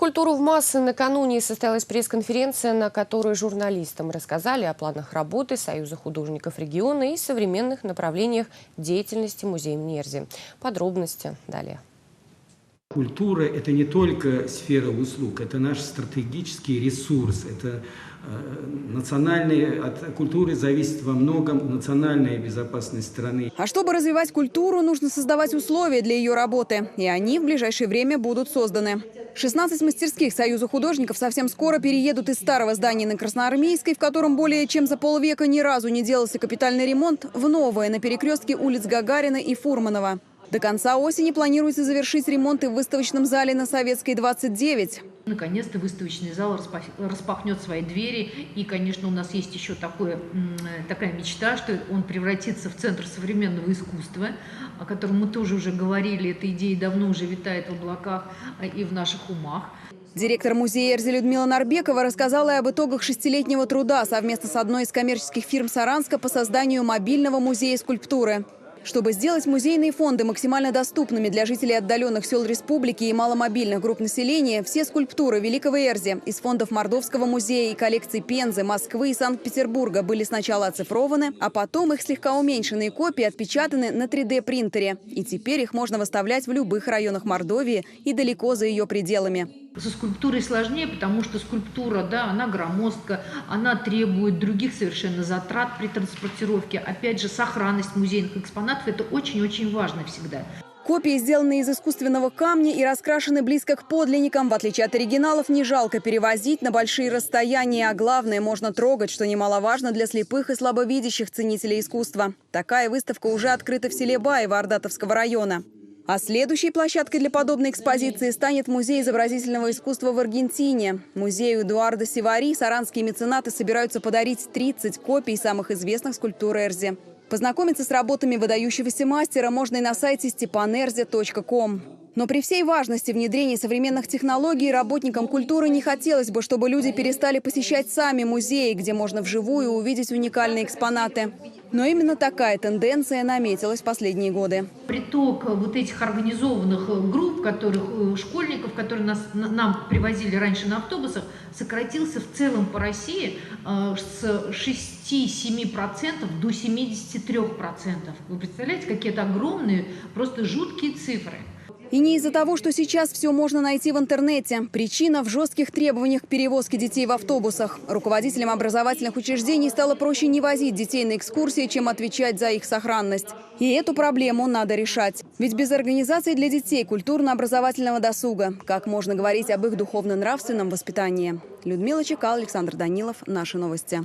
культуру в массы накануне состоялась пресс-конференция, на которой журналистам рассказали о планах работы Союза художников региона и современных направлениях деятельности музея имени Эрзи. Подробности далее. Культура – это не только сфера услуг, это наш стратегический ресурс. Это от культуры зависит во многом национальная безопасность страны. А чтобы развивать культуру, нужно создавать условия для ее работы. И они в ближайшее время будут созданы. 16 мастерских Союза художников совсем скоро переедут из старого здания на Красноармейской, в котором более чем за полвека ни разу не делался капитальный ремонт, в новое на перекрестке улиц Гагарина и Фурманова. До конца осени планируется завершить ремонт и в выставочном зале на Советской, 29. Наконец-то выставочный зал распахнет свои двери. И, конечно, у нас есть еще такая мечта, что он превратится в центр современного искусства, о котором мы тоже уже говорили. Эта идея давно уже витает в облаках и в наших умах. Директор музея Эрзи Людмила Нарбекова рассказала и об итогах 6-летнего труда совместно с одной из коммерческих фирм Саранска по созданию мобильного музея скульптуры. Чтобы сделать музейные фонды максимально доступными для жителей отдаленных сел республики и маломобильных групп населения, все скульптуры Великого Эрзи из фондов Мордовского музея и коллекций Пензы, Москвы и Санкт-Петербурга были сначала оцифрованы, а потом их слегка уменьшенные копии отпечатаны на 3D-принтере. И теперь их можно выставлять в любых районах Мордовии и далеко за ее пределами. Со скульптурой сложнее, потому что скульптура, она громоздка, она требует других совершенно затрат при транспортировке. Опять же, сохранность музейных экспонатов – это очень-очень важно всегда. Копии сделаны из искусственного камня и раскрашены близко к подлинникам. В отличие от оригиналов, не жалко перевозить на большие расстояния, а главное, можно трогать, что немаловажно для слепых и слабовидящих ценителей искусства. Такая выставка уже открыта в селе Баево Ардатовского района. А следующей площадкой для подобной экспозиции станет музей изобразительного искусства в Аргентине. Музею Эдуарда Сивари саранские меценаты собираются подарить 30 копий самых известных скульптур Эрзи. Познакомиться с работами выдающегося мастера можно и на сайте stepanerzi.com. Но при всей важности внедрения современных технологий работникам культуры не хотелось бы, чтобы люди перестали посещать сами музеи, где можно вживую увидеть уникальные экспонаты. Но именно такая тенденция наметилась в последние годы. Приток вот этих организованных групп, школьников, которые нам привозили раньше на автобусах, сократился в целом по России с 6-7% до 73%. Вы представляете, какие это огромные, просто жуткие цифры. И не из-за того, что сейчас все можно найти в интернете. Причина в жестких требованиях к перевозке детей в автобусах. Руководителям образовательных учреждений стало проще не возить детей на экскурсии, чем отвечать за их сохранность. И эту проблему надо решать. Ведь без организации для детей культурно-образовательного досуга как можно говорить об их духовно-нравственном воспитании? Людмила Чекал, Александр Данилов. Наши новости.